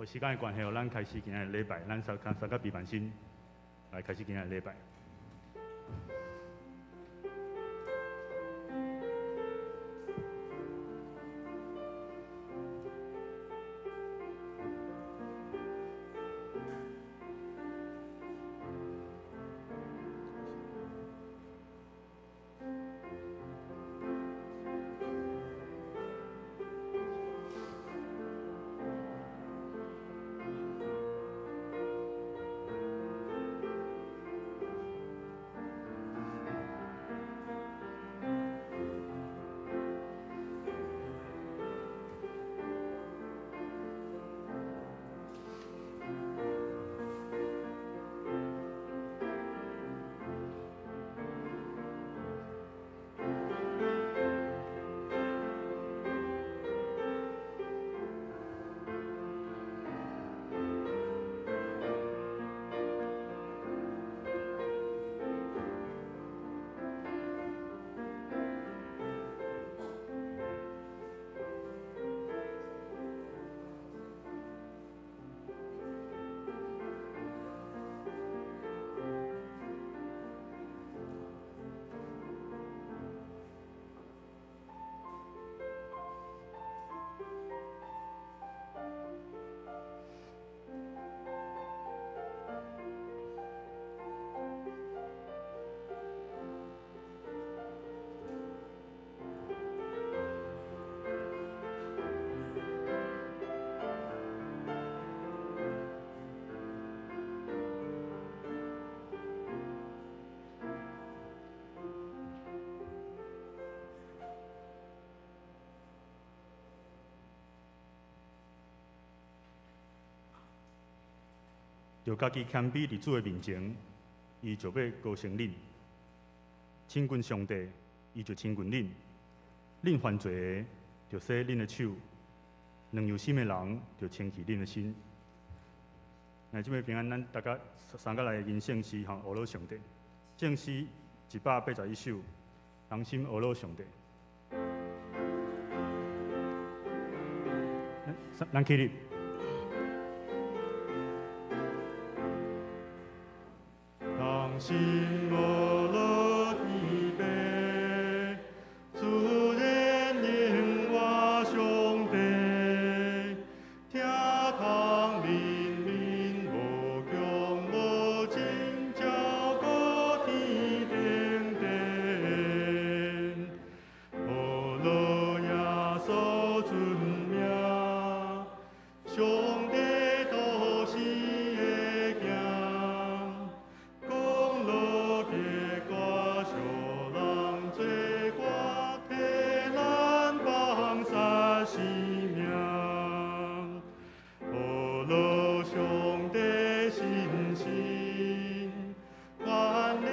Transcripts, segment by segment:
有时间的关系，咱开始今日礼拜，咱三个比万心来开始今日礼拜。就家己谦卑伫主的面前，伊就要高升恁；亲近上帝，伊就亲近恁。恁犯罪的，就洗恁的手；两有心的人，就清洗恁的心。那即摆平安，咱大家三个来吟圣诗，吼，阿罗上帝。圣诗181首，同心阿罗上帝。咱起立。同心阿罗天父，主人因我上帝，听从人民无强无尽，照顾天顶顶。阿罗耶稣尊名，上帝都是会行。公路结果，小人罪过，替咱放下性命。阿罗上帝信心，万灵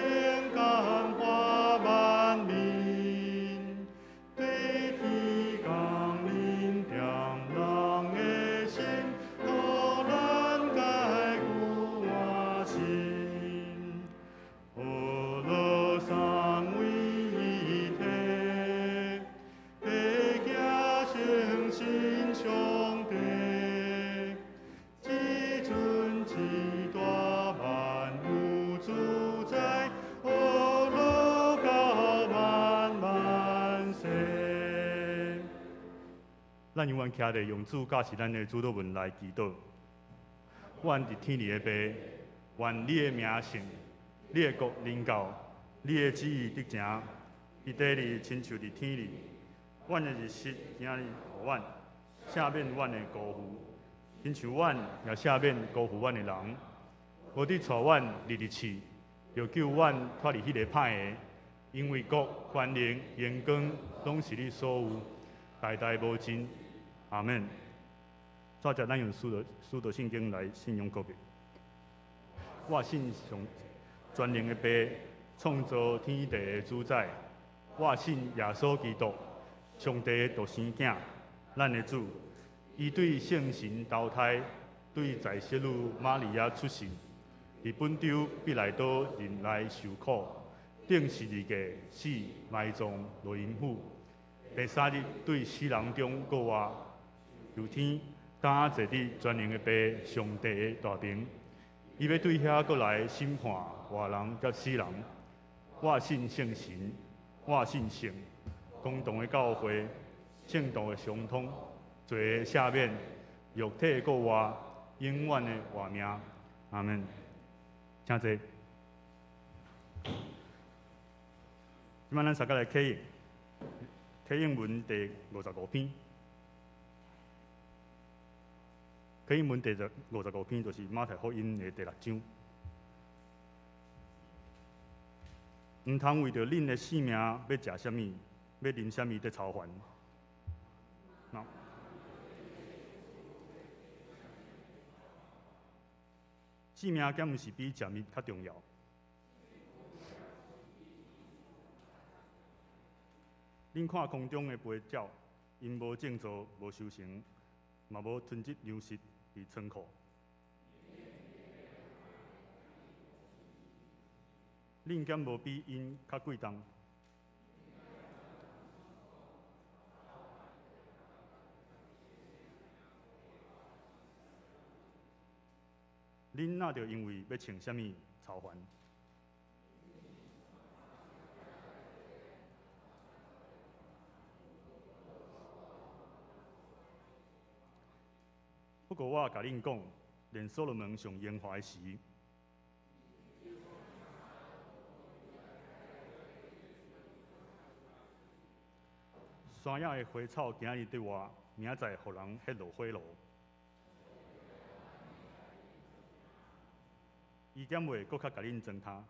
感化万民，对天降临点人的心，互咱解cứu我心。阿罗三位一体，地家诚信上帝，至尊至大万有主宰，阿罗到万万世。咱永远徛伫用主教是咱的主导文来祈祷。阮伫天里的爸，愿你的名圣。你的国临到，你的旨意得成，伫地里亲像伫天里。阮的日食今日互阮，赦免阮的辜负，亲像阮也赦免辜负阮的人。无伫带阮入去，又救阮脱离迄个歹个。因为国、权力、荣光，拢是你所有，代代无尽。阿门。再者，咱用使徒圣经来信仰告别。我信上全能的爸，创造天地的主宰。我信耶稣基督，上帝的独生囝，咱的主。伊对圣神投胎，对在世女玛利亚出世，伫本州必来岛人来受苦，顶十字架死埋葬落阴府。第三日对死人中过活，由天当坐伫全能的爸上帝的大边，伊要对遐过来审判活人甲死人。我信圣神，我信圣，公同的教会，圣道的相通，罪的赦免，肉体过活，永远的活命。阿门。请坐。今晚咱大家来启应，启应文第55篇。启应文第55篇就是马太福音的第6章。毋通为着恁的性命要食啥物，要啉啥物在操烦。性命敢毋是比食物较重要？恁看空中的飞鸟，因无种造，无收成，嘛无囤积粮食伫仓库。恁敢无比因较贵重？恁哪着因为要穿啥物操烦？不过我甲恁讲，连所罗门上荣华的时，山野的花草今日对我，明仔载互人迄落花路。伊减会搁较甲恁糟蹋，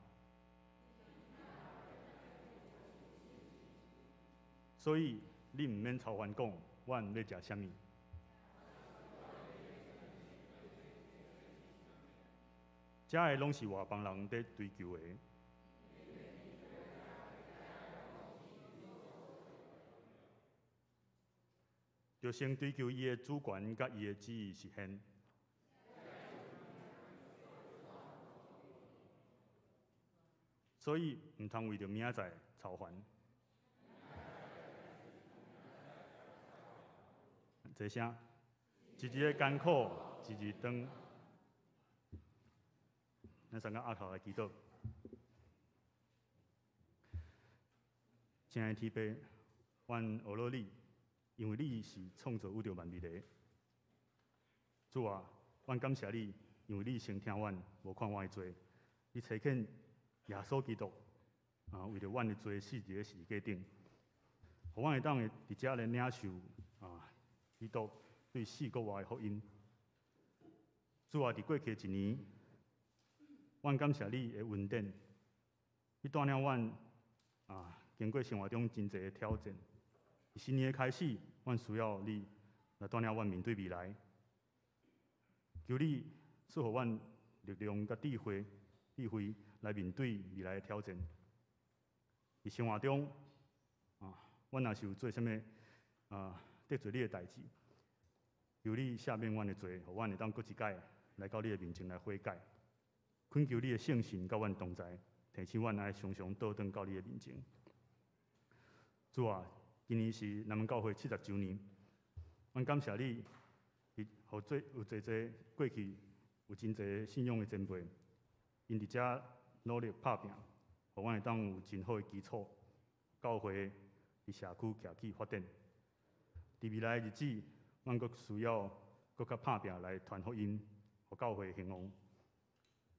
所以你毋免操烦讲，阮要食啥物。遮个拢是外邦人在追求的。就先追求伊的主权，甲伊的旨意实现。所以毋通为着明仔载操烦。坐声，一日的艰苦，一日长。咱三个阿头来祈祷。亲爱的天父，阮学了你，因为你是创造宇宙万物的。主啊，阮感谢你，因为你先听阮，无看阮的罪，你差遣耶稣基督为着阮的罪死伫个十字架顶，互阮会当伫遮来领受基督对死国外的福音。主啊，伫过去一年，阮感谢你的恩典，你带领阮经过生活中真侪的挑战。新年的开始，阮需要你来带领阮面对未来。求你赐予阮力量甲智慧来面对未来的挑战。伫生活中，阮若是有做啥物得罪你的代志，求你赦免阮的罪，互阮会当搁一摆来到你的面前来悔改。恳求你的圣神甲阮同在，提醒阮爱常常倒转到你的面前。主啊，今年是南门教会70周年，阮感谢你，有侪过去有真侪信仰的前辈，因伫遮努力打拼，互阮会当有真好的基础，教会伫社区徛起发展。伫未来的日子，阮阁需要阁较打拼来传福音，互教会兴旺。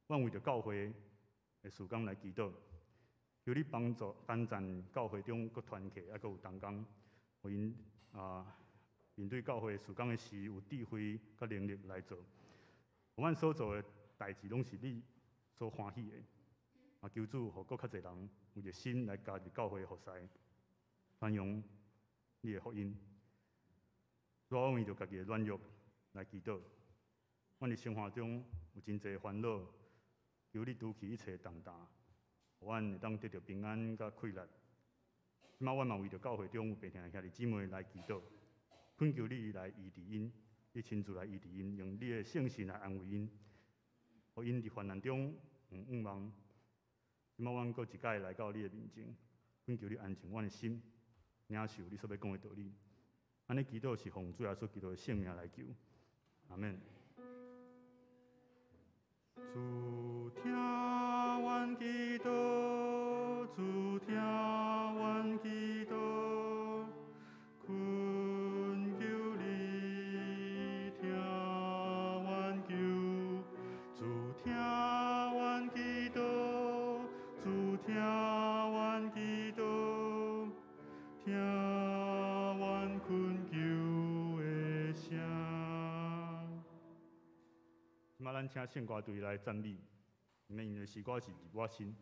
阮为着教会的事工来祈祷，求你帮赞教会中阁团契，阁有同工，互因面对教会事工的时有智慧甲能力来做。阮所做的代志拢是你所欢喜的，求主互阁较侪人有热心来加入教会的服侍，传扬你的福音。我为着家己的软弱来祈祷，阮伫生活中有真侪烦恼。求你除去一切重担，互阮会当得到平安甲快乐。即摆阮嘛为着教会中有病痛的兄弟姊妹来祈祷，恳求你来医治因，你亲自来医治因，用你的圣神来安慰因，互因伫患难中毋忘。即摆阮搁一摆来到你的面前，恳求你安静阮的心，领受你所要讲的道理。安尼祈祷是奉主耶稣基督的圣名来求，阿门。主听阮祈祷，主听阮祈祷，恳求你听阮求。主听阮祈祷，主听阮祈祷，听阮恳求的声。今仔咱请圣歌队来赞美，你们因为诗歌是入我心。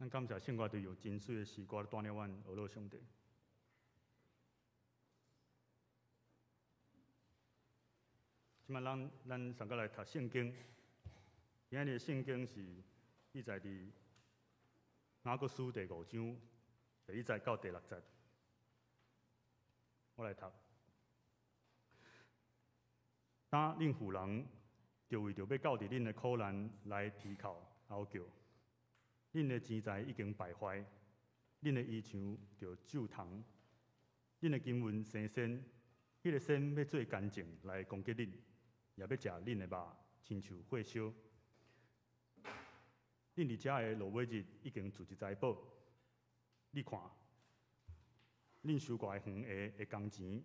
咱感谢圣歌队有真水的诗歌带领阮学乐上帝。即摆咱上个来读圣经，今日的圣经是记载伫雅各书第5章第1节到第6节。我来读。当恁父人就为着要教伫恁的苦难来啼哭嚎叫，恁的钱财已经败坏，恁的衣裳就皱虫，恁的金银生鲜，迄个鲜要做干净来攻击恁，也要食恁的肉，亲像火烧。恁伫遮的落尾日已经自一财宝，你看，恁收割的园下的工钱，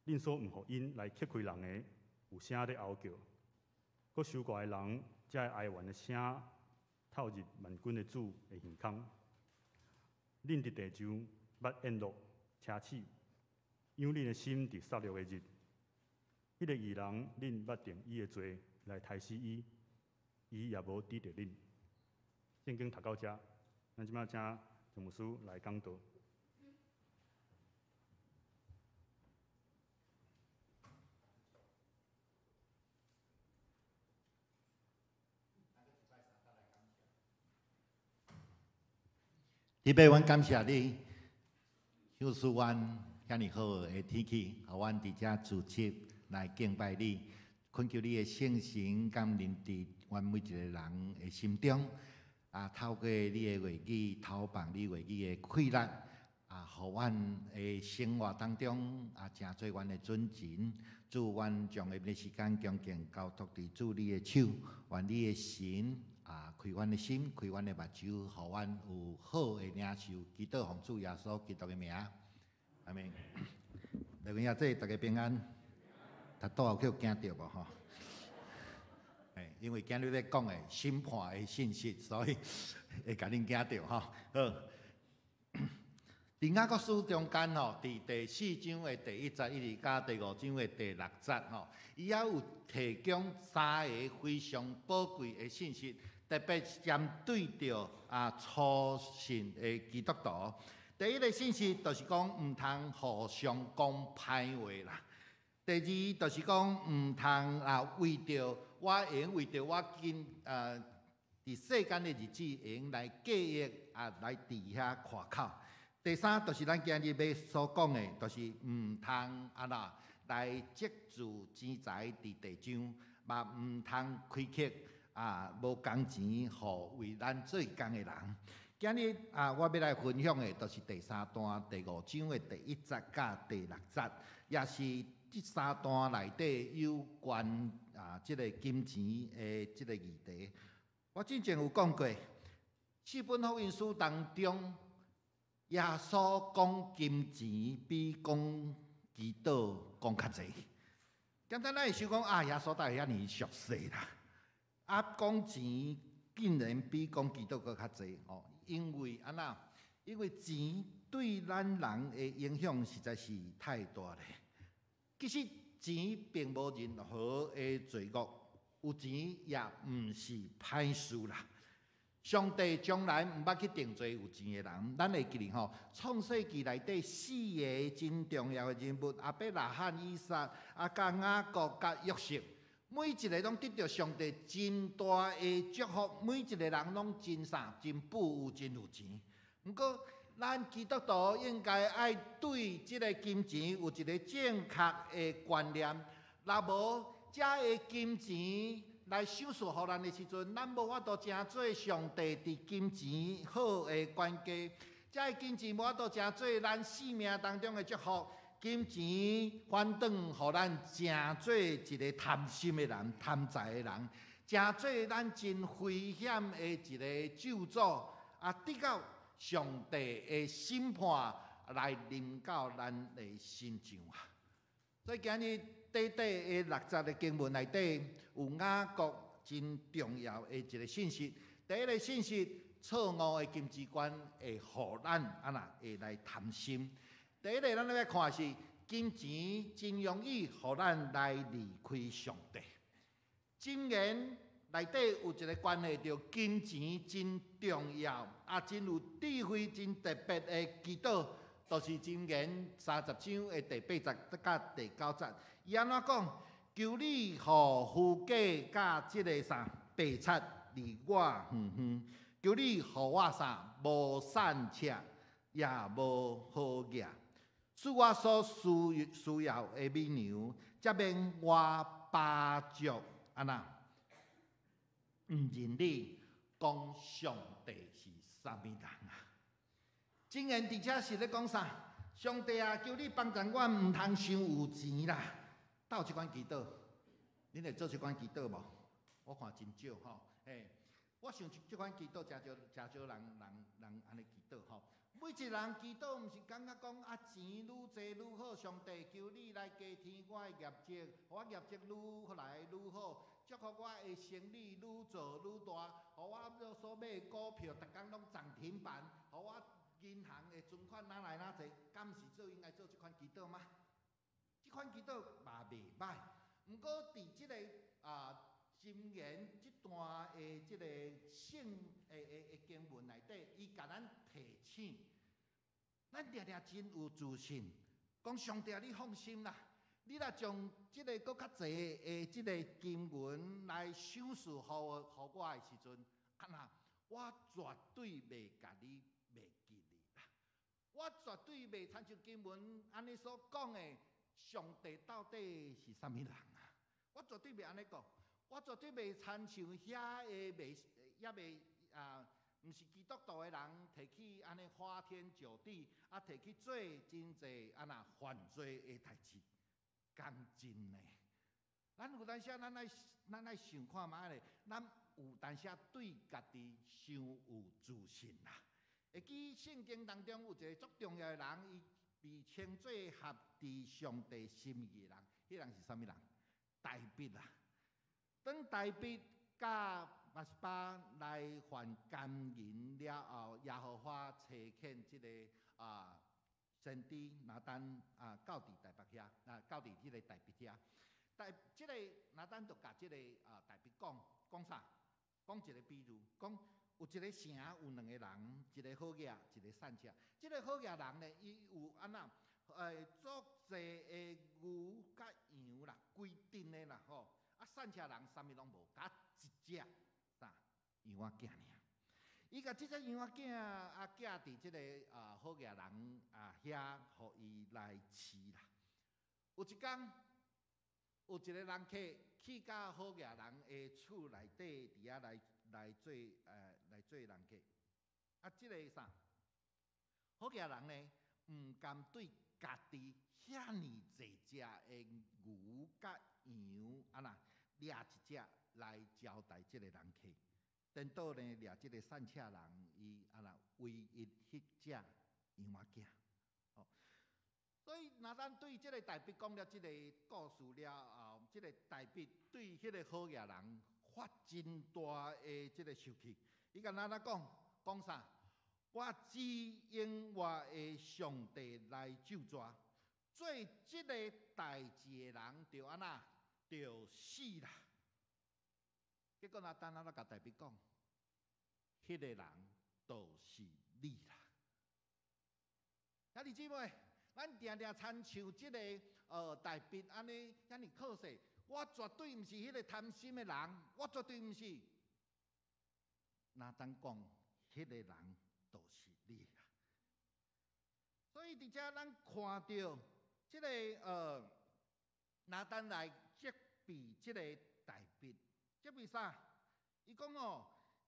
恁所毋互因来乞开人的，有声在嚎叫。搁收割的人，遮的哀怨的声，透入万军的主的耳孔。恁伫地上捌宴乐奢侈，因恁的心伫杀戮的日，迄个义人，恁捌定伊的罪来杀死伊，伊也无抵着恁。圣经读到遮，咱即摆请陈牧师来讲道。弟兄，阮感谢你，享受阮遐尼好的天气，互阮伫遮组织来敬拜你，恳求你的圣神降临伫阮每一个人的心中。透过你的话语，透放你话语的快乐，互阮的生活当中成做阮的准绳。主，阮将下面时间恭敬交托伫主你的手，愿你的神。开阮的心，开阮的目睭，互阮有好的领受。祈祷奉主耶稣基督的名，阿门。大家也这大家平安。他倒后去有惊到无吼？因为今日咧讲的审判的信息，所以会甲恁惊到吼。好，伫雅各书中间吼，伫第4章的第1节一直到第5章的第6节吼，伊也有提供3个非常宝贵的信息。特别针对着初信的基督徒，第一个信息就是讲毋通互相讲歹话啦。第二就是讲毋通为着我用为着我伫世间的日子用来计划来伫遐夸口。第三就是咱今日要所讲的，就是毋通来积聚钱财伫地上，嘛毋通开启。无工钱，互为咱做工的人。今日我要来分享的，就是第3段第5章的第1节到第6节，也是这3段内底有关这个金钱的这个议题。我之前有讲过，4本福音书当中，耶稣讲金钱比讲祈祷讲较济。简单来想讲耶稣大遐尼熟悉啦。讲钱竟然比讲祈祷搁较济哦，因为因为钱对咱人的影响实在是太大了。其实钱并无任何的罪恶，有钱也毋是歹事啦。上帝从来毋捌去定罪有钱的人，咱会记吼，创世纪内底4个真重要的人物，亚伯拉罕、以撒、甲雅各、甲约瑟。每一个拢得到上帝真大的祝福，每一个人拢真真富有，真有钱。不过，咱基督徒应该爱对这个金钱有一个正确的观念。若无这个金钱来享受互咱的时阵，咱无法度真做上帝伫金钱好的管家。这个金钱无法度真做咱生命当中的祝福。金钱反倒互咱成做一个贪心的人、贪财的人，成做咱真危险的一个咒诅得到上帝的审判来临到咱的身上所以今日短短的6节的经文内底，有雅各真重要的一个信息。第一个信息，错误的金钱观会互咱会来贪心。第一个，咱来看是金钱真容易互咱来离开上帝。箴言内底有一个关系，着金钱真重要，真有智慧、真特别的祈祷，就是箴言30章的第8节到第9节。伊安怎讲？求你互夫家甲即个白贼离我远远，求你互我无散赤，也无好业，使我所需要的美牛，才免我巴足毋认你讲上帝是啥物人啊？箴言伫遮是咧讲啥？上帝啊，求你帮助我，毋通伤有钱啦。倒有即款祈祷，恁会做即款祈祷无？我看真少吼。我想即款祈祷真少人安尼祈祷吼。每一人祈祷，毋是感觉讲钱愈济愈好，上帝求你来加添我的业绩，我业绩愈来愈好。祝福我的生意愈做愈大，互我所买的股票，逐工拢涨停板，互我银行的存款哪来哪济，敢毋是应该做即款祈祷吗？即款祈祷嘛袂歹，毋过伫即个箴言即段的即个圣的经文内底，伊甲咱提醒，咱定定真有自信，讲上帝你放心啦。你若将即个搁较济的即个经文来想述互我的时阵，我绝对袂甲你袂记你啦。我绝对袂参像经文安尼所讲的，上帝到底是啥物人啊？我绝对袂安尼讲，我绝对袂参像遐个袂毋是基督徒的人提起安尼花天酒地，提去做真济犯罪的代志。讲真呢，咱有当时咱爱想看觅咧，咱有当时对家己伤有自信啦。会记圣经当中有一个足重要的人，伊被称作合伫上帝心意的人，迄人是啥物人？大卫啦。当大卫甲拔示巴来还奸淫了后，耶和华差遣即个先知拿单到伫台北遐，到伫即个台北遐，即个拿单就甲即个台北讲啥？讲一个比喻，讲有一个城有2个人，一个好野，一个善者。即个好野人呢，伊有足济的牛甲羊啦，规定的啦吼。善者人啥物拢无，甲一只羊仔囝尔。伊甲即只羊仔囝寄伫即个好野人遐，互伊来饲啦。有一天，有一个人客去到好野人的厝内底，伫遐来做人客。即个啥？好野人呢，毋甘对家己遐尼济只的牛甲羊掠一只来招待即个人客。颠倒呢，掠即个善车人，伊唯一迄只羊仔囝。所以，若咱对即个大卫讲了即个故事了后，即个大卫对迄个好野人发真大的即个生气。伊甲咱讲啥？我只因我的上帝来救抓，做即个代志的人就就死啦。结果拿单甲大卫讲，迄个人就是你啦。兄弟姊妹，咱定定参像即个大卫安尼遐尼靠势，我绝对毋是迄个贪心的人，我绝对毋是。拿单讲，迄个人就是你啦。所以伫遮咱看到即个拿单来责备即个大卫。这为啥？伊讲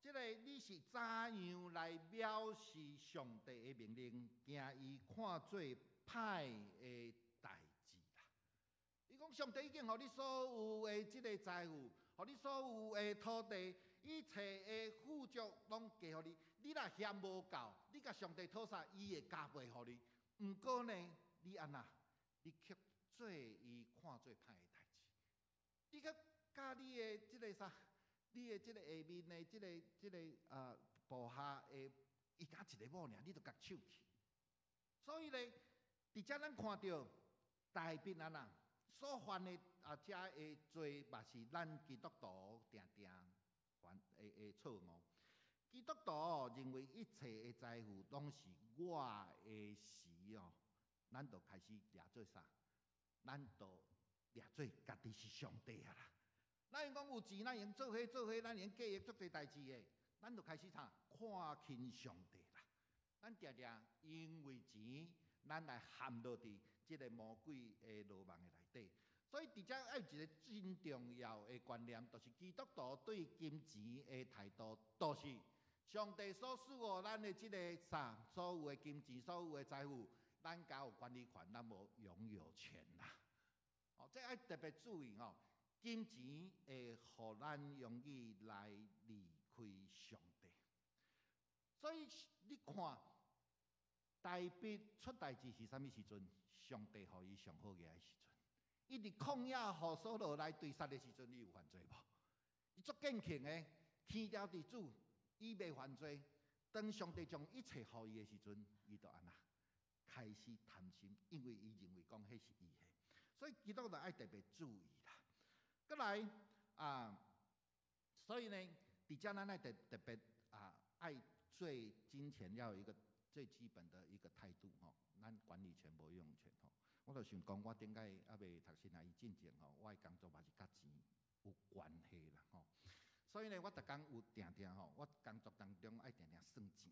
即个你是怎样来藐视上帝的命令，惊伊看做歹的代志啦？伊讲上帝已经互你所有的即个财富，互你所有的土地，一切的富足拢给互你。你若嫌无够，你甲上帝讨啥，伊会加倍互你。毋过呢，你你却做伊看做歹的代志，你却甲你的即个啥？你的即个下面的即个部下的，伊敢一个某尔，你就甲抢去。所以呢，伫遮咱看到大卫所犯的遮的罪，嘛是咱基督徒定定错误。基督徒认为一切的财富拢是我的时哦，咱就开始掠做啥？咱就掠做家己是上帝啊啦！咱讲有钱，咱用做伙，咱用计划做侪代志的，咱就开始啥？看轻上帝啦！咱常常因为钱，咱来陷落伫即个魔鬼的罗网的内底。所以，伫遮要有一个真重要的观念，就是基督徒对金钱的态度，都是上帝所赐予咱的即个啥，所有的金钱、所有的财富，咱家有管理权，咱无拥有权啦。哦，这要特别注意哦，金钱会互咱容易来离开上帝。所以你看，大笔出代志是啥物时阵？上帝互伊上好个的时阵。伊伫旷野互所罗来对杀的时阵，你有犯罪无？伊足坚强的，天条地主，伊未犯罪。当上帝将一切互伊的时阵，伊就安那开始贪心，因为伊认为讲迄是伊的。所以基督徒爱特别注意啦。再来所以呢，伫遮咱爱特别爱对金钱要有一个最基本的一个态度吼，咱管理权无用权吼。我就想讲，我顶解还未读新来以前吼，我的工作嘛是甲钱有关系啦吼。所以呢，我逐工有定定吼，我工作当中爱定定算钱，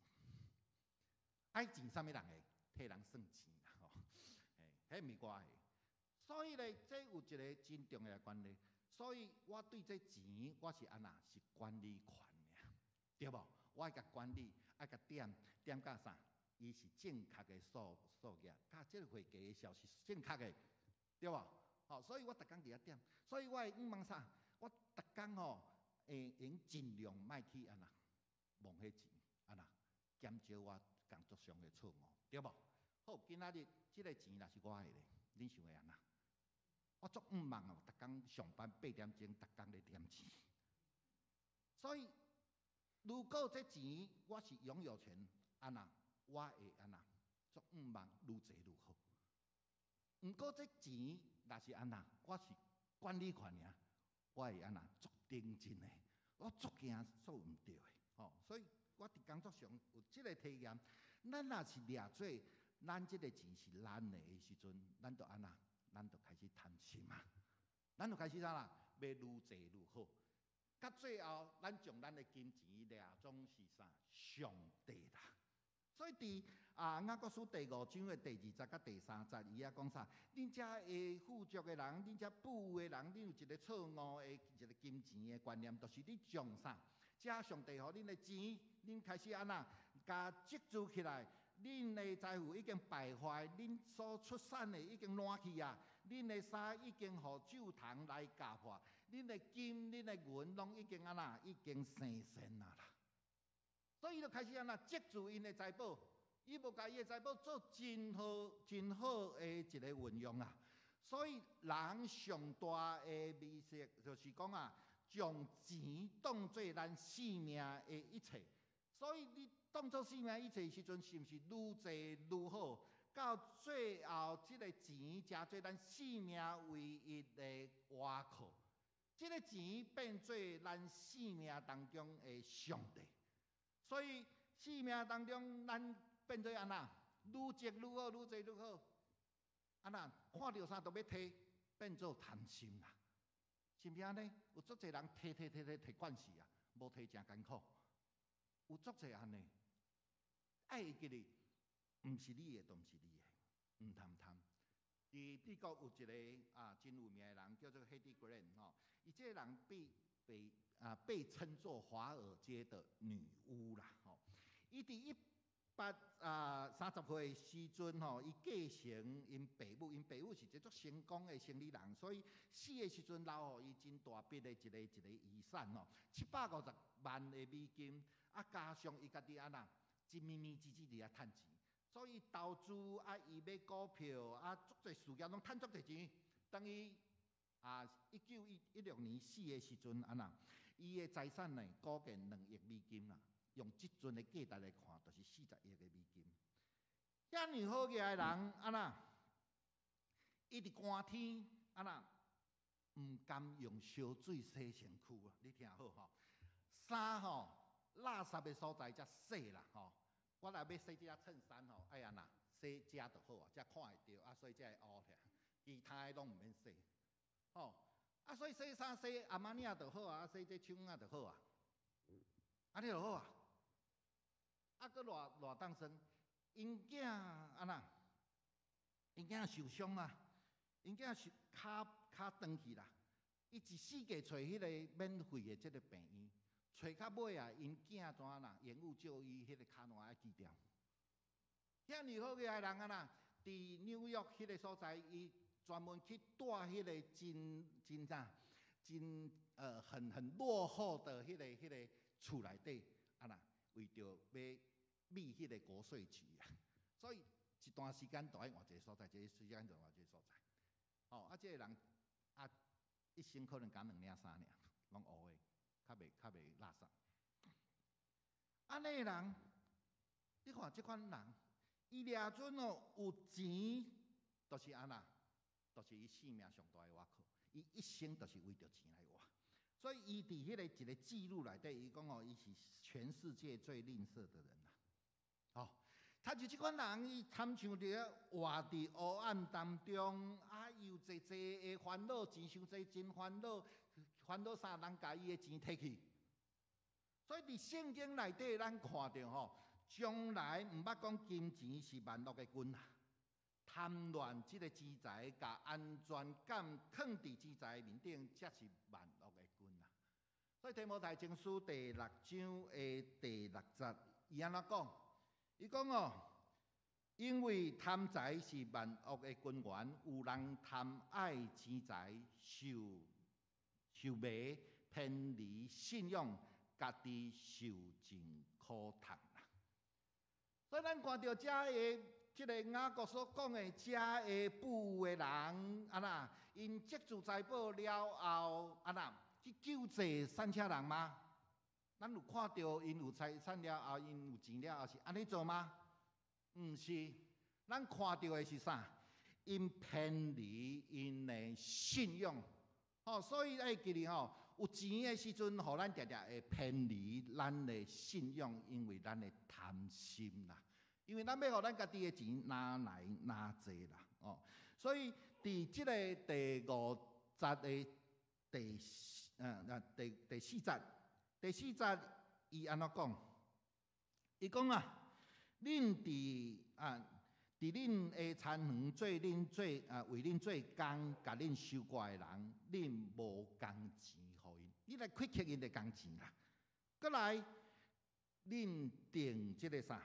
爱钱啥物人会替人算钱啦吼，迄毋是我的。所以呢，这有一个真重要的观念。所以我对这钱，我是安那是管理权尔，对无？我爱甲管理，爱甲点甲啥？伊是正确的数额，甲即个会计的数是正确的，对无？好，所以我逐工伫遐点，所以我会望啥？我逐工会用尽量莫去安那忘迄钱，安那减少我工作上的错误，对无？好，今仔日即个钱若是我的咧，恁想会安那？我足毋忙哦，逐工上班8点钟，逐工咧点钱。所以，如果这钱我是拥有权，安那我会安那足毋忙，愈济愈好。毋过这钱若是安那，我是管理权尔，我会安那足认真的，我足惊做毋对的。所以我伫工作上有即个体验，咱若是掠做咱即个钱是咱的时阵，咱就安那。咱就开始贪心啊！咱就开始啥啦？要愈济愈好。到最后，咱将咱的金钱掠总是啥？上帝啦！所以伫雅各书第5章的第20节甲第30节，伊讲啥？恁遮的富足的人，恁遮富有的人，恁有一个错误的一个金钱的观念，就是你将啥？遮上帝互恁的钱，恁开始安那，甲积聚起来。恁的财富已经败坏，恁所出产的已经烂去啊！恁的衫已经互酒桶来夹破，恁的金、恁的银拢已经安那，已经生銑啦。所以就开始安那积聚因的财宝，伊无甲伊的财宝做真好的一个运用啊！所以人上大的美色就是讲将钱当作咱性命的一切，所以你。当作生命一切时阵，是毋是愈济愈好？到最后，即个钱成做咱生命唯一的依靠。即个钱变做咱生命当中的上帝。所以生命当中，咱变做安那，愈积愈好，愈济愈好。安那看到啥都要摕，变做贪心啦。是毋是安尼？有足侪人摕惯势啊，无摕真艰苦。有足侪安尼。爱会记哩，毋是你的，都毋是你的，唔贪。伫美国有一个真有名的人，叫做 Hedy Grant 吼，伊这个人被称作华尔街的女巫啦吼。伊伫130岁的时阵吼，伊继承因爸母，因爸母是一足成功的生意人，所以死的时阵留予伊真大笔的一个遗产吼，750万的美金，加上伊家己安那。一咪咪唧唧伫遐趁钱，所以投资伊买股票足侪事业拢趁足侪钱。当伊1916年死的时阵，安那伊的财产呢，估计2亿美金啦。用即阵的价值来看，就是40亿的美金。遐尼好个的人，安那伊伫寒天，安那毋甘用烧水洗身躯啊！你听好吼。衫垃圾的所在才洗啦吼。我若要洗这件衬衫哎呀呐，洗遮就好啊，才看会到啊，所以才会乌起来，其他的拢唔免洗。所以洗衫洗阿玛尼亚就好啊，洗这手啊就好啊，安尼就好啊。搁偌当生，因囝因囝受伤啊，因囝骹断去啦，伊一世界找迄个免费的即个病院，找到尾啊，因囝怎啦？延误就医，迄个骹烂爱锯掉。遐尼好个人伫纽约迄个所在，伊专门去带迄个真很落后的迄个厝内底为着要密迄个国税局啊，所以一段时间都爱换一个所在，一个时间就换一个所在。这个人一生可能讲2领3领，拢乌的，较袂垃圾。安尼的人，你看这款人，伊掠准有钱，就是就是伊性命上大的挖苦。伊一生就是为着钱来活，所以伊伫迄个一个记录内底，伊讲伊是全世界最吝啬的人呐。他就这款人，伊参像伫活伫黑暗当中，又济的烦恼，钱伤济真烦恼，烦恼啥人甲伊的钱摕去。所以伫圣经内底，咱看到将来毋捌讲金钱是万恶的君啊。贪恋即个资财，甲安全感放伫资财面顶，才是万恶的君啊！所以提摩太前书第6章的第6节，伊安怎讲？伊讲因为贪财是万恶的根源，有人贪爱钱财，受迷，偏离信仰，家己受尽苦痛啦。所以咱看到遮个。即个雅各所讲的，遮的富的人，因积聚财宝了后，去救济善车人吗？咱有看到因有财产了后，因有钱了后是安尼做吗？毋是，咱看到的是啥？因偏离因的信仰。所以要记得有钱的时阵，互咱常常会偏离咱的信仰，因为咱的贪心啦。因为咱要互咱家己的钱拿来拿济啦，所以伫即个第5节的第4节，伊安怎讲？伊讲恁伫恁的田园做恁为恁做工，甲恁收割的人，恁无工钱互因，你来亏欠因的工钱啦。过来，恁定即个啥？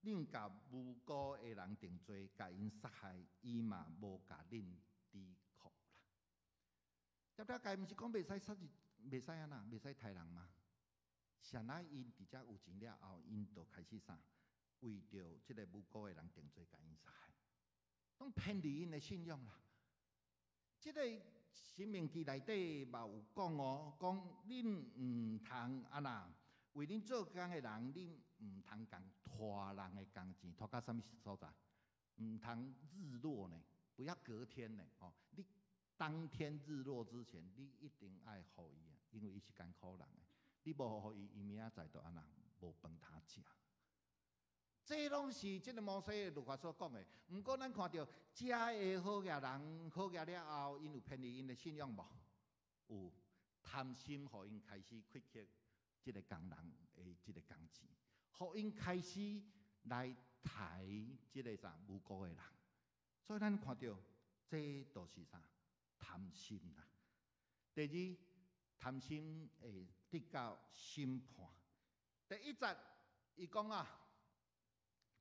恁甲无辜的人定罪，甲因杀害，伊嘛无甲恁抵抗啦。条条界毋是讲袂使杀人，袂使安那，袂使杀人吗？谁来因伫遮有钱了后，因就开始啥？为着即个无辜的人定罪，甲因杀害，拢偏离因的信仰啦。即个申命记内底嘛有讲讲恁毋通安那。为恁做工的人，恁毋通共拖人的工钱，拖到什么所在？毋通日落呢，不要隔天呢。你当天日落之前，你一定爱互伊啊，因为伊是艰苦人的。你无互伊，伊明仔载就安那无饭通食。这拢是即个摩西的律法所讲的。毋过咱看到遮的好野人，好野了后，因有偏离因的信仰无？有贪心，互因开始缺欠。即个工人的即个工钱，互因开始来抬即个啥无辜的人，所以咱看到这都是啥贪心啦。第二，贪心会得到审判。第1节伊讲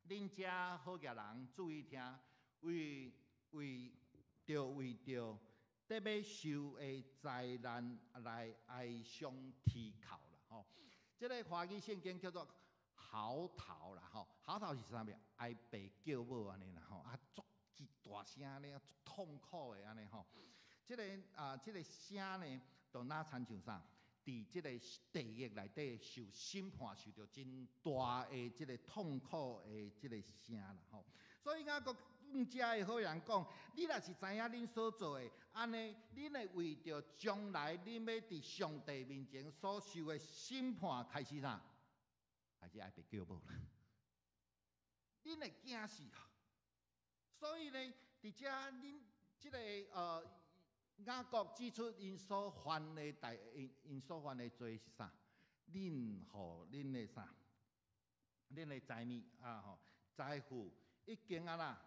恁遮好野人注意听，为着得要受的灾难来哀伤啼哭啦。这个华语圣经叫做嚎啕啦，嚎啕是啥物？哀爸叫母安尼啦，足大声咧，足痛苦的安尼这个声呢，就哪亲像啥？伫这个地狱内底受审判，受到真大的这个痛苦的这个声啦，所以雅各更加会好人讲，你若是知影恁所做的，安尼恁会为着将来恁要伫上帝面前所受的审判开始啥？开始爱被叫某啦，恁会惊死啊！所以呢，伫遮恁即个雅各指出因所犯的因所犯的罪是啥？恁互恁的啥？恁的财物啊吼，财富已经啊啦，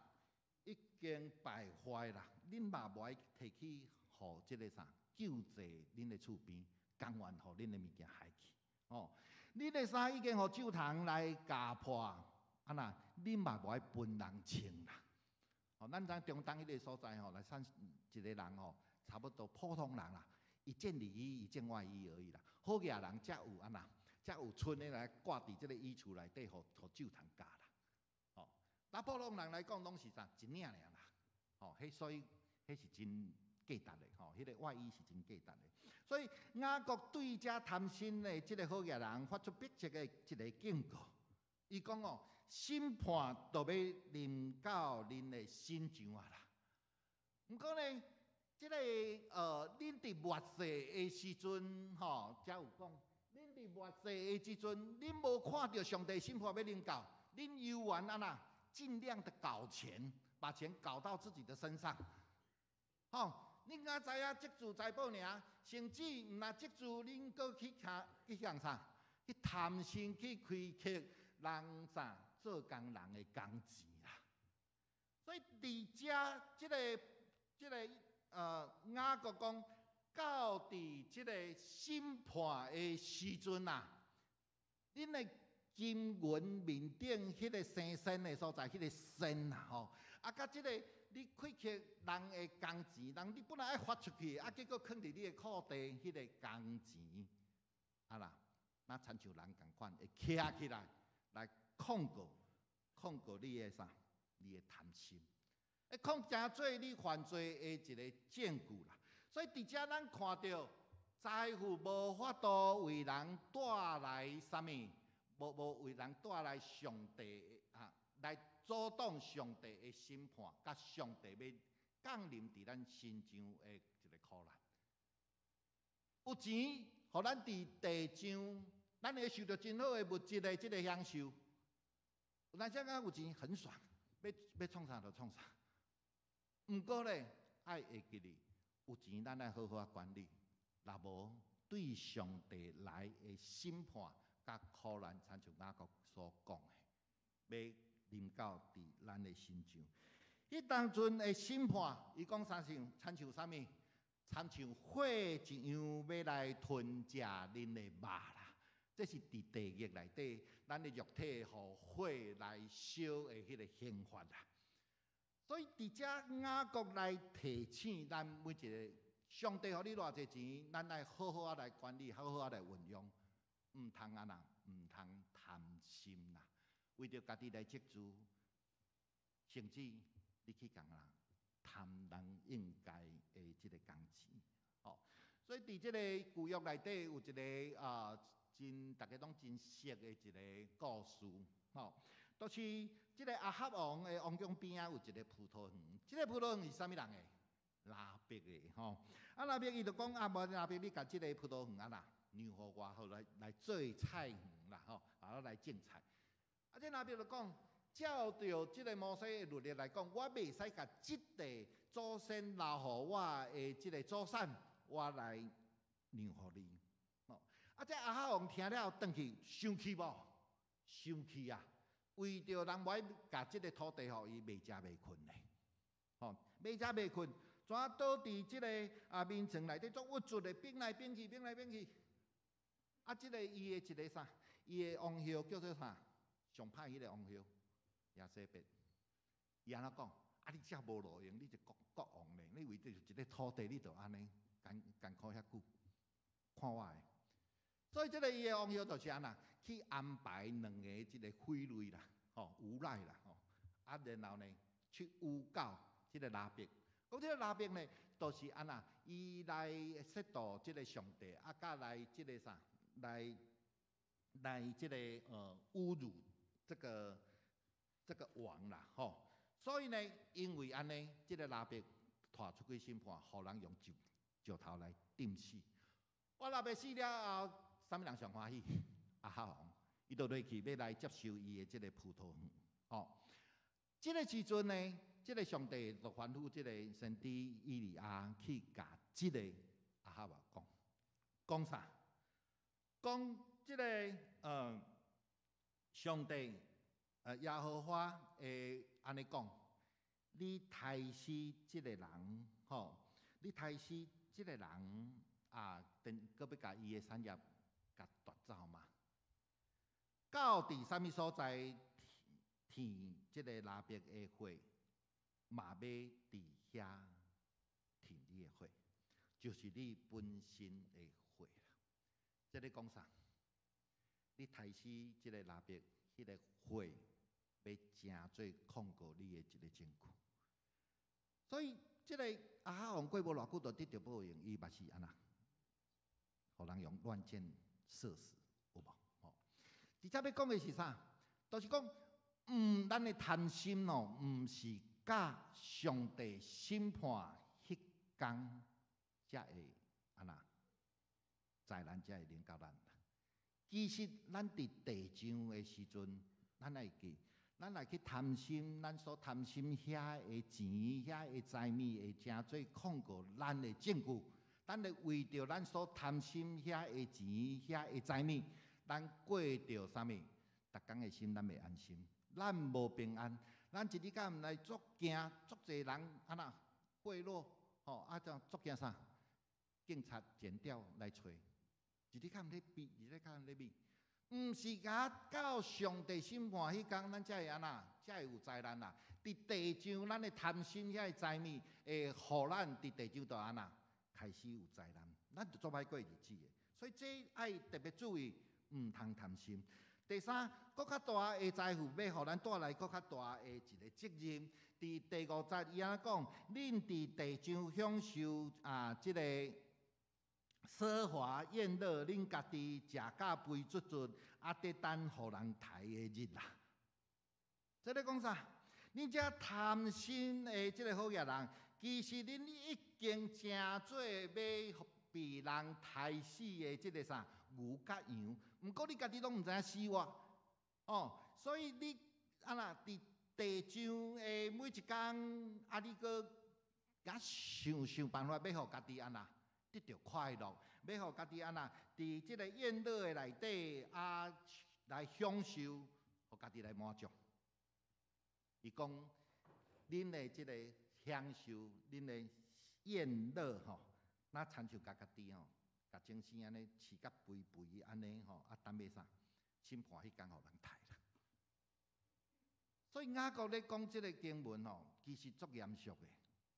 已经败坏啦。恁嘛无爱摕去互即个啥救济恁的厝边，甘愿互恁的物件害去。哦，恁的衫已经互酒桶来家破，啊那恁嘛无爱分人穿啦。哦，咱在中东迄个所在吼，来产一个人吼，差不多普通人啦，一件里衣，一件外衣而已啦。好野人才有啊那。才有春的来挂伫即个衣橱内底，互酒桶加啦。哦，那普通人来讲，拢是啥一领尔啦。哦，迄所以迄是真价值的。吼，迄个外衣是真价值的。所以雅各对遮贪心的即个好野人发出逼切的一个警告。伊讲哦，审判都要临到恁的身上啊啦。毋过呢，即个恁伫末世的时阵，吼，才有讲。恁伫末世的时阵，恁无看到上帝审判要临到，恁犹原安那尽量的搞钱，把钱搞到自己的身上。吼，恁敢知影积聚财宝尔，甚至毋若积聚，恁搁去向啥？去贪心去开启人啥做工人的工钱啦。所以伫遮即个雅各讲。到伫即个审判的时阵啊，恁的金银面顶迄个生鲜的所在，迄个神啊吼，啊，甲即个你开启人的工钱，人你本来爱发出去，啊，结果囥伫你的库地迄个工钱，啊啦，那亲像人共款会徛起来控告你的啥？你的贪心。控真做你犯罪的一个证据啦，所以伫遮咱看到财富无法度为人带来啥物，无为人带来上帝啊，来阻挡上帝的审判，甲上帝要降临伫咱身上的一个苦难。有钱，互咱伫地上，咱会受到真好的物质的即个享受。有当时讲有钱很爽，要创啥就创啥。毋过咧，爱会记哩，有钱咱爱好好管理，若无对上帝来的审判甲苦难，亲像雅各所讲的，要临到伫咱的身上。迄当阵的审判，伊讲亲像啥物？亲像火一样要来吞食恁的肉啦。这是伫地狱内底，咱的肉体互火来烧的迄个刑罚啦。所以伫遮雅各来提醒咱每一个，上帝互你偌济钱，咱来好好来管理，好好来运用，毋通啊啦，毋通贪心啦，为着家己来积聚，甚至你去共人贪人应该的即个工钱。哦，所以伫即个旧约内底有一个真大家拢真熟的一个故事，吼。就是即个亚哈王的王宫边啊，有一个葡萄园。即个葡萄园是啥物人的？拉别的吼。啊，拉别伊就讲啊，无拉别你甲即个葡萄园啊啦，让互我好来做菜园啦吼，啊来种菜。啊，这拉别就讲，照着即个摩西的律例来讲，我袂使甲即个祖先留互我的即个祖产，我来让互你。哦，啊，这亚哈王听了转去生气无？生气啊！为着人无爱甲即个土地互伊袂食袂困嘞，吼，袂食袂困，怎倒伫即个眠床内底做郁卒的，变来变去，变来变去。啊，即个伊的一个啥？伊的王后叫做啥？上歹迄个王后亚瑟别。伊安怎讲？啊，你遮无路用，你是国王咧，你为着一个土地，你就安尼艰苦遐久，看我的。所以，即个伊的王后就是安那去安排两个即个傀儡啦，吼无赖啦，吼啊，然后呢去诬告即个拉别。讲即个拉别呢，就是安那伊来亵渎即个上帝，啊，甲来即个啥，来即个侮辱这个王啦，吼。所以呢，因为安尼，即个拉伯拖出去审判，互人用石头来钉死。我拉伯死了后，啥物人上欢喜？亚哈王，伊就落去要来接受伊的即个葡萄园。哦，即个时阵呢，即个上帝就吩咐即个先知以利亚去甲即个亚哈王讲啥？讲即个上帝耶和华会安尼讲，你杀死即个人，吼，你杀死即个人啊，搁要甲伊的产业甲夺走嘛？到伫啥物所在，添即个拉伯的火，嘛要伫遐添你的火，就是你本身的火啦。即个讲啥？你杀死即个拉伯，迄个火要诚做控告你的一个证据。所以，即个亚哈王过无偌久，就得到报应，伊嘛是安那，互人用乱箭射死，有无？吼！直接要讲的是啥？就是讲，咱的贪心哦，毋是甲上帝审判迄天才会安那，灾难才会临到咱。其实咱伫地上的时阵，咱会记。咱来去贪心，咱所贪心遐的钱、遐的财物，会诚做控告咱的证据。咱会为着咱所贪心遐的钱、遐的财物，咱过着啥物？逐工的心咱袂安心，咱无平安。咱一日到晚来作惊，足侪人安那贿赂，吼种作惊啥？警察、检调来找，一日到晚咧比，一日到晚咧比。毋是甲到上帝审判迄天，咱才会安那，才会有灾难啦。伫地上，咱的贪心遐的财物，会互咱伫地上就安那开始有灾难，咱就做歹过日子的。所以这爱特别注意，毋通贪心。第三，搁较大的财富要互咱带来搁较大的一个责任。伫第5节伊安尼讲，恁伫地上享受即个奢华宴乐，恁家己食甲肥足足，得等互人抬的日啦。这咧讲啥？恁遮贪心的即个好野人，其实恁已经诚做要被人抬死的即个啥牛甲羊，毋过你家己拢毋知影死活哦。所以你安那伫地上的每一工，你搁甲想办法要互家己安那。得到快乐，要互家己安那，伫即个宴乐的内底来享受，互家己来满足。伊讲，恁的即个享受，恁的宴乐吼，那亲像家己吼，甲精神安尼饲甲肥肥安尼吼，等要啥？审判迄天互人杀啦。所以雅各咧讲即个经文吼，其实足严肃的。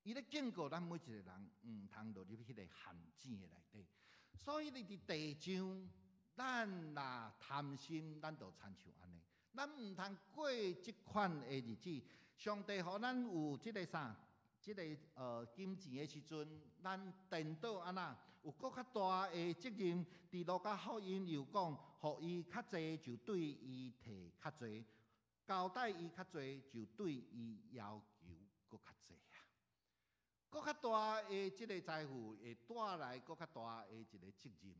伊咧警告咱每一个人，毋通落入迄个陷阱的内底。所以你伫地上，咱若贪心，咱就亲像安尼，咱毋通过即款的日子。上帝互咱有即个啥，即个金钱的时阵，咱颠倒安那，有搁较大的责任。伫路加福音又讲，互伊较济就对伊摕较济，交代伊较济就对伊要求搁较济。搁较大的即个财富会带来搁较大的一个责任，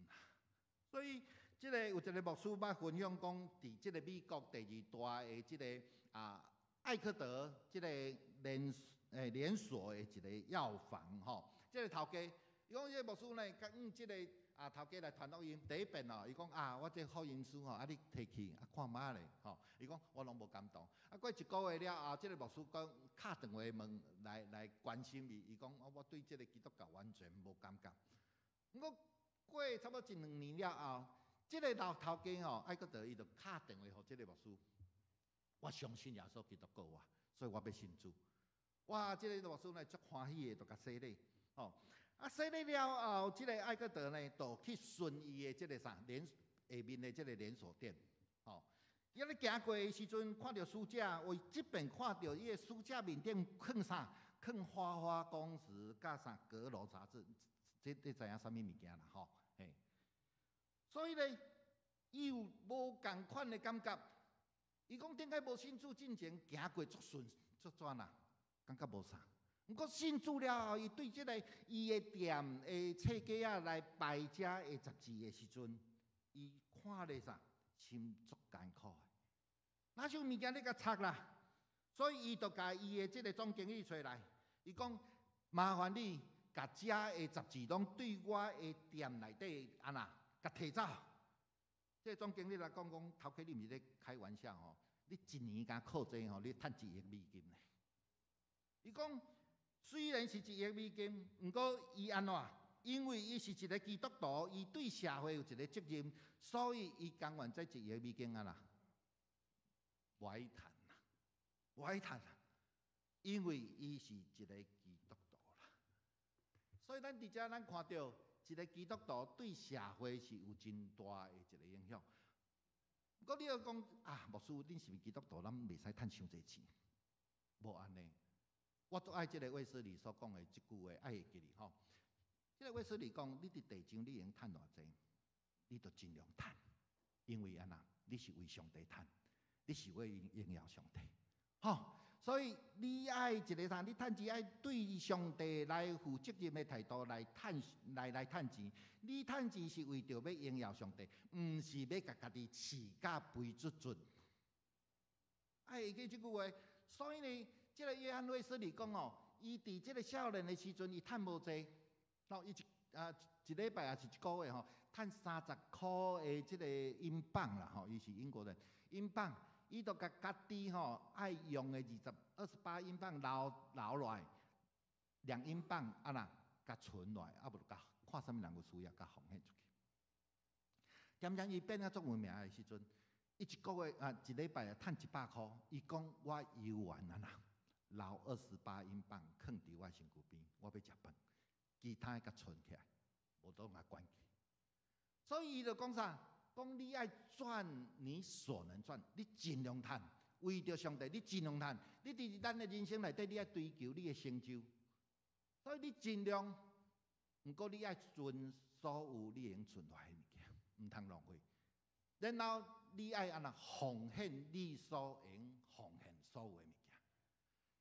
所以即个有一个牧师捌分享讲，伫即个美国第2大的即个艾克德即个连锁的一个药房吼，即个头家，伊讲即个牧师呢，甲即个头家来传福音，第一遍伊讲我这福音书吼，你摕去看卖咧吼，伊讲我拢无感动。过1个月了后，即个牧师讲敲电话问来关心伊讲我对即个基督教完全无感觉。毋过过差不多1、2年了后，即个老头家吼，艾克德伊就敲电话互即个牧师，我相信耶稣基督教我，所以我要信主。哇！即个牧师呢足欢喜的，就甲洗礼吼。洗礼了后，即个艾克德呢，就去顺伊的即个啥下面的即个连锁店吼。伊咧行过的时阵，看到书架，为即边看到伊个书架面顶放啥？放花花公子甲啥阁楼杂志，这知影啥物物件啦吼？嘿，所以咧，伊有无共款的感觉。伊讲点解无信主进前行过足顺做怎啦？感觉无啥。毋过信主了后，伊对即个伊的店的册价啊来摆遮的十字的时阵，伊看咧啥？心足艰苦的。哪种物件你甲拆啦？所以伊就甲伊的即个总经理找来，伊讲麻烦你甲遮的十字拢对我的店内底安那甲摕走。即个总经理来讲，头家你毋是咧开玩笑吼？你一年敢靠这吼，你趁1亿美金呢？伊讲。虽然是1亿美金，毋过伊安怎？因为伊是一个基督徒，伊对社会有一个责任，所以伊甘愿这1亿美金啊啦，歪谈啦，歪谈啦。因为伊是一个基督徒啦，所以咱伫遮咱看到一个基督徒对社会是有真大的一个影响。不过你要讲啊，牧师，恁是毋是基督徒？咱袂使趁伤济钱，无安尼。我最爱即个卫斯理所讲的即句话，爱会记哩吼。即个卫斯理讲，你伫地上你用趁偌济，你就尽量趁，因为安那，你是为上帝趁，你是为荣耀上帝，吼。所以你爱一个啥？你趁钱爱对上帝来负责任的态度来趁钱。你趁钱是为着要荣耀上帝，毋是要甲家己饲甲肥出准。爱会记即句话，所以呢。即个约翰卫斯理讲哦，伊伫即个少年的时阵，伊趁无济，伊一礼拜也是1个月吼，趁30块的即个英镑啦吼，伊是英国人，英镑，伊就甲家己吼爱用的28英镑留落来，2英镑啊啦，甲存落来，啊无就甲看啥物人有需要，甲奉献出去。渐渐伊变啊足有名的时阵，伊1个月1礼拜趁100块，伊讲我游玩啊啦。留28英镑，囥伫我身躯边，我要食饭，其他甲存起来，无都甲关起。所以伊就讲啥？讲你爱赚你所能赚，你尽量赚，为着上帝，你尽量赚。你伫咱的人生内底，你爱追求你的成就，所以你尽量。毋过你爱存所有你能存落来的物件，毋通浪费。然后你爱安那奉献你所能奉献所有的物件。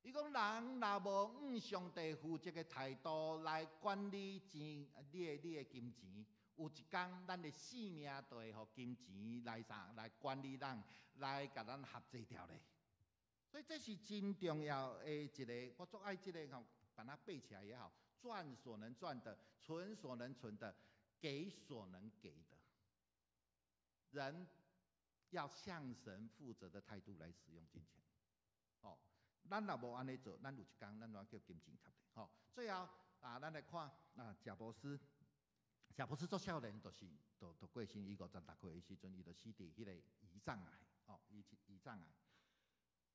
伊讲人若无向上帝负责的态度来管理你的金钱，有一天咱的性命就会互金钱来管理咱，来甲咱合制掉咧。所以这是真重要的一个，我最爱这个吼，把它背起来也好，赚所能赚的，存所能存的，给所能给的。人要向神负责的态度来使用金钱，哦。咱若无安尼做，咱有一天咱要叫金钱卡的。吼，最后咱来看贾博士做少年，就过身，伊56岁的时阵，伊就死伫迄个胰脏癌，吼，胰脏癌。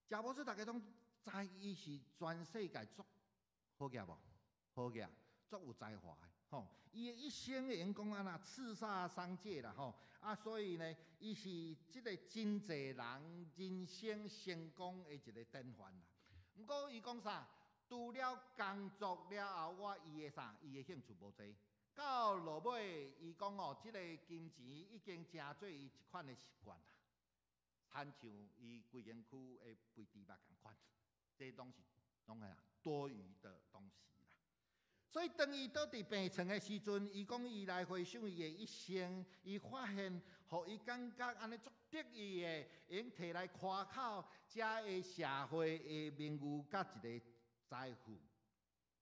贾博士大家拢知，伊是全世界足好业无？好业，足有才华的，吼。伊的一生的讲安那叱咤商界啦，吼。所以呢，伊是即个真侪人人生成功的一个典范啦。毋过伊讲啥？除了工作了后，伊的啥？伊的兴趣无济。到落尾，伊讲哦，即个金钱已经成做伊一款的习惯啦。亲像伊规间区的肥猪肉共款，这拢是多余的东西啦。所以当伊倒伫病床的时阵，伊讲伊来回想伊的一生，伊发现，互伊感觉安尼足得意的，用摕来夸口，遮的社会的名誉甲一个财富，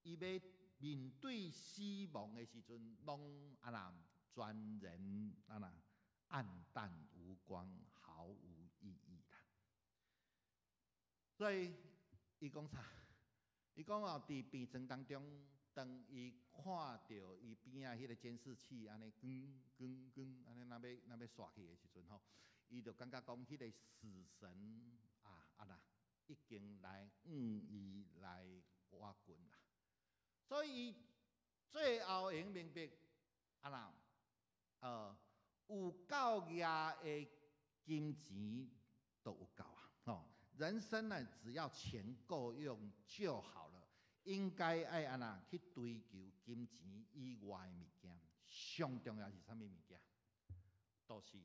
伊要面对死亡的时阵，拢安那全然安那暗淡无光，毫无意义啦。所以伊讲啥？伊讲哦，伫病床当中。当伊看到伊边仔迄个监视器安尼安尼若要刷去的时阵吼，伊就感觉讲迄个死神已经来伊来挖滚啦。所以伊最后会明白有够业的金钱都有够啊！吼，人生呢，只要钱够用就好了。应该爱安那去追求金钱以外的物件，上重要是啥物物件？都是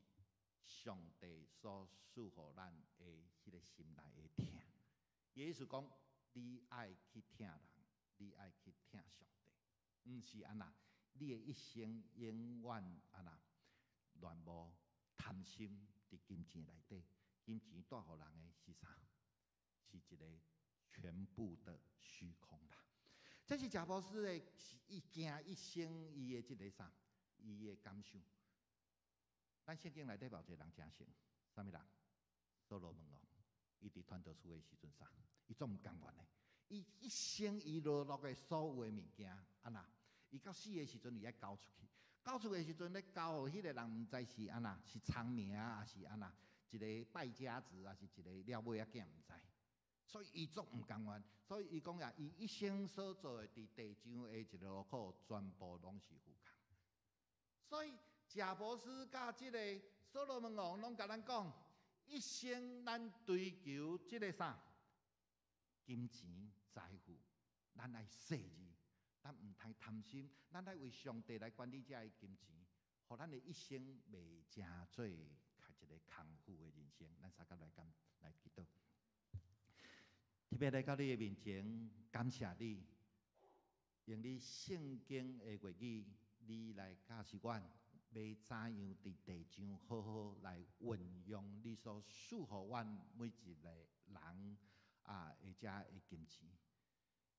上帝所赐予咱的迄个心内的疼。耶稣讲，你爱去听人，你爱去听上帝，毋是安那，你的一生永远安那乱无贪心伫金钱内底，金钱带互人的是啥？是一个全部的虚空啦。这是贾博士的一行一生伊的即个啥？伊的感受。咱圣经内底有一个人真成，啥物人？所罗门王，伊伫传道书的时阵啥？伊总毋甘愿的。伊一生伊落落的所有的物件，安那？伊到死的时阵，伊爱交出去。交出去的时阵，咧交互迄个人，毋知是安那？是长命啊，还是安那？一个败家子，还是一个了尾仔囝，毋知。所以伊总毋甘愿。所以伊讲呀，伊一生所做的，伫地上的一个路口，全部拢是负空。所以贾博士甲即个所罗门王拢甲咱讲，一生咱追求即个啥？金钱、财富，咱爱世字，咱毋太贪心，咱爱为上帝来管理遮个金钱，互咱的一生袂真做较一个空虚的人生。咱三甲来祈祷，特别来到你的面前，感谢你，用你圣经的话语，你来教示阮，要怎样伫地上好好来运用你所赐予阮每一个人。或者的金钱，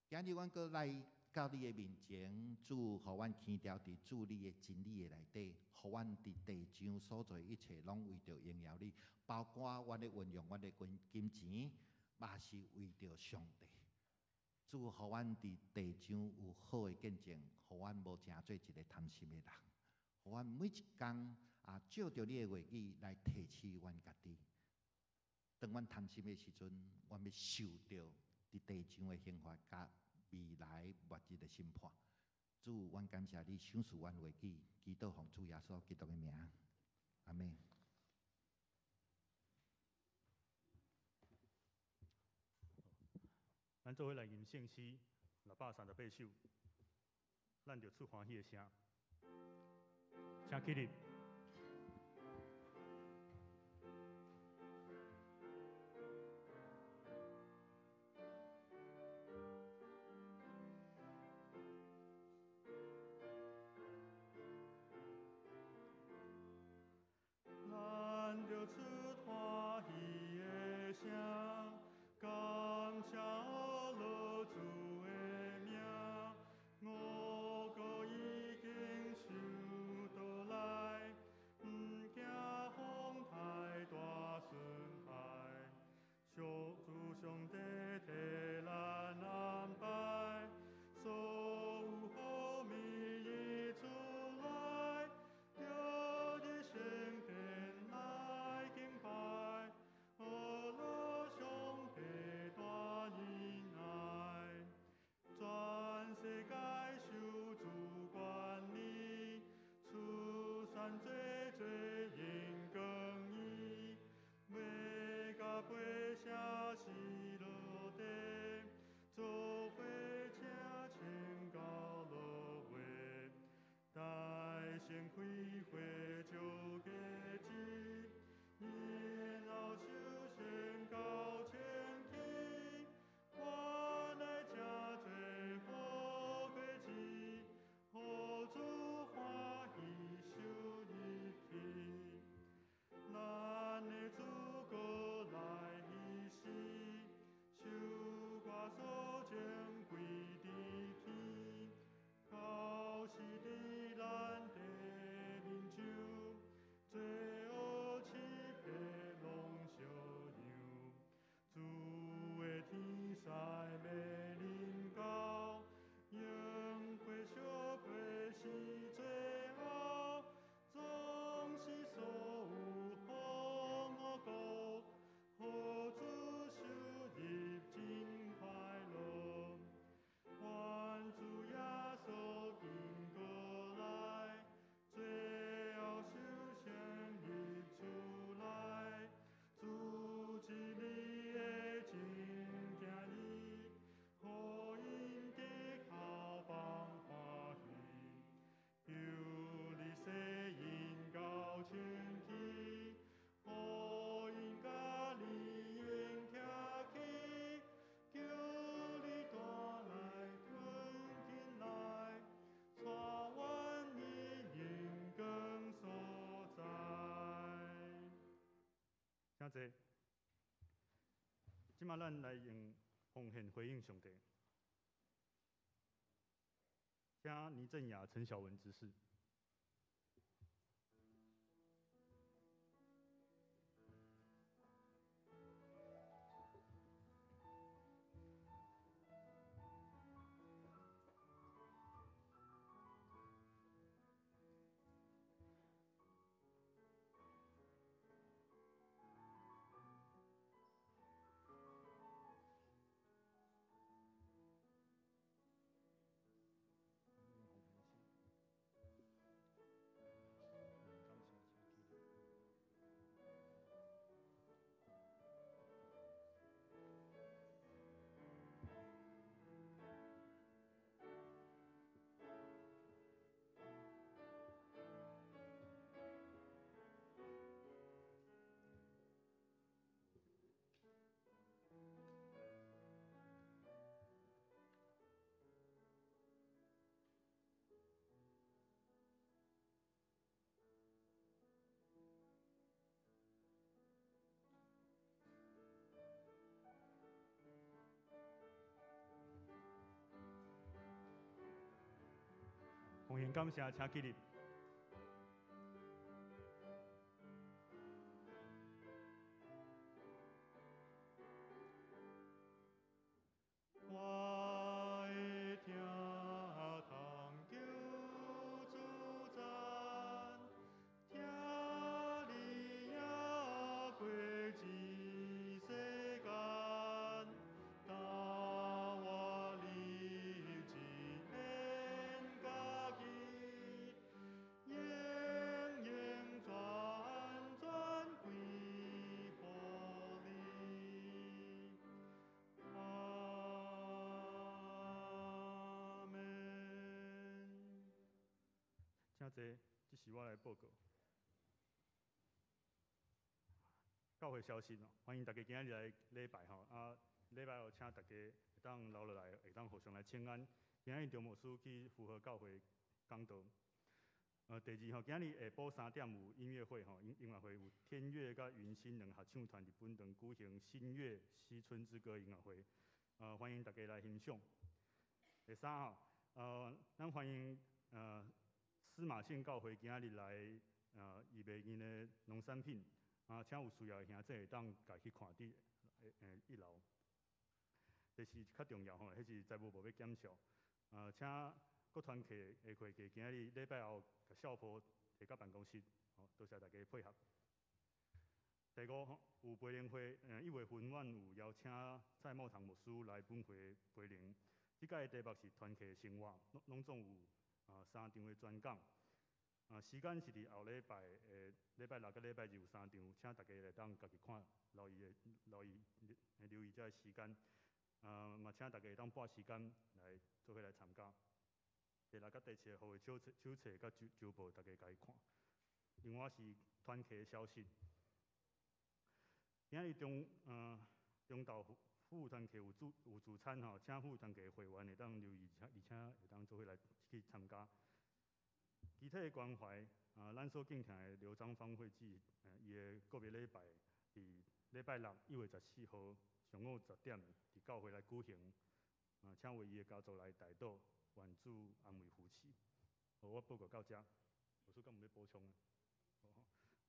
今日阮阁来到你的面前，主，互阮牵条伫主你的真理的内底，互阮伫地上所做一切，拢为着荣耀你，包括阮的运用，阮的金钱，嘛是为着上帝。主，互阮伫地上有好的见证，互阮无成做一个贪心的人，互阮每一工照着你的话语来提起阮家己。当阮贪心的时阵，阮要受到伫地上的刑罚，甲未来末日的审判。主，阮感谢你赏赐阮话语，祈祷奉主耶稣基督的名，阿门。咱做伙来吟圣诗638首，咱就出欢喜的声，请起立。请坐。即马咱来用奉献回应上帝，请倪正雅、陈小文执事。奉献感谢，请起立。我会听堂求主赞，听你也归至世间，但我立志献家己，永永转转归乎你。阿门。请坐，这是我来报告。教会消息哦，欢迎大家今日来礼拜吼啊！礼拜后请大家会当留落来，会当互相来请安。今日中牧师去符合教会讲道。第二吼，今日下晡3点有音乐会吼，音乐会有天乐甲云星两合唱团伫本堂举行新月西春之歌音乐会，欢迎大家来欣赏。第三吼，咱欢迎司马县教会今日来预备因的农产品。请有需要的兄弟会当家去看伫1楼。第四较重要吼，迄是财务部要检绍。请各团契的会计今日礼拜后甲校坡摕到办公室，多谢大家配合。第5有培灵会，1月份阮有邀请蔡茂堂牧师来本会培灵。即届的题目是团契生活，拢总有3场的专讲。时间是伫后礼拜礼拜6甲礼拜日有3场，请大家来当家己看，留意这个时间。嘛请大家当拨时间来做伙来参加。第6甲第7号的手册甲周报，大家家己看。另外是团契的消息。今日中岛副团契有自餐吼，请副团契会员会当留意，而且会当做伙来去参加。具体的关怀，咱所敬听的刘章芳会址，伊的个别礼拜伫礼拜6 1月14号上午10点伫教会来举行，请为伊的家族来代祷，愿主安慰夫妻。我报告到这，有事敢有要补充的？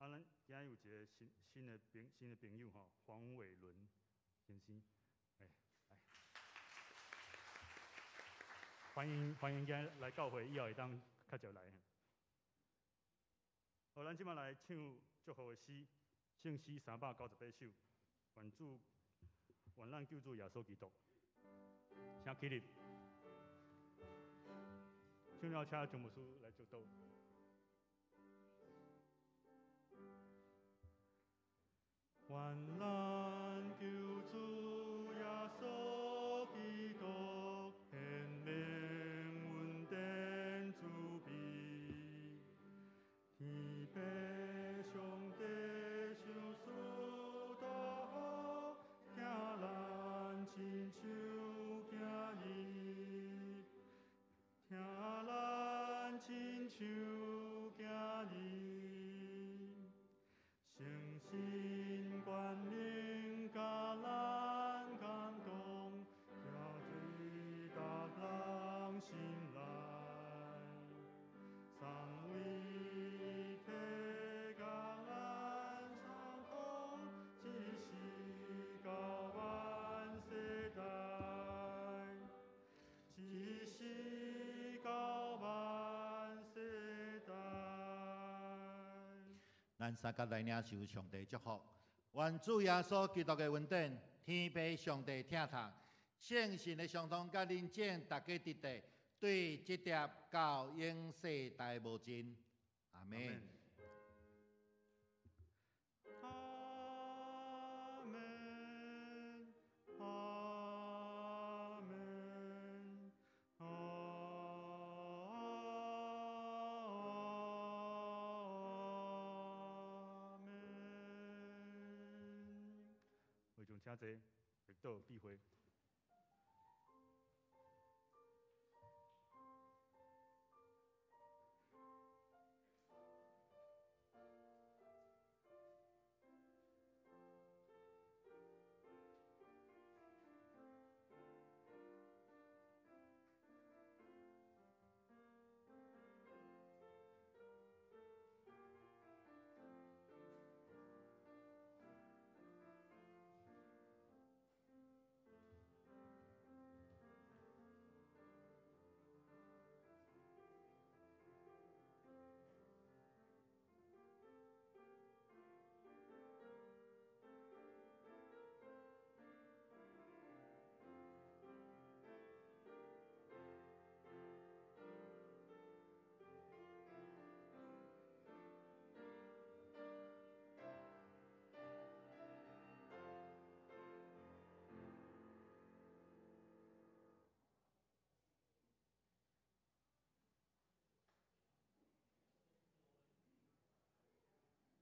咱今日有一个新的朋友吼，黄伟伦先生，来，欢迎今日来教会，以后会当较少来。好，咱即马来唱祝福的诗，圣诗398首，愿咱救主耶稣基督，请起立。唱了，请钟牧师来祝祷。愿咱救主耶稣基督显明恩典慈悲，天父上帝上师大好，惊咱亲像惊伊，听咱亲像惊伊。诚心愿咱三甲来领受上帝祝福。愿主耶稣基督的恩典、天父上帝听读、圣神的相通，甲恁众大家伫地，对这条到永世代无尽。阿门。阿门，阿门，阿门。会众请坐，祈祷闭会。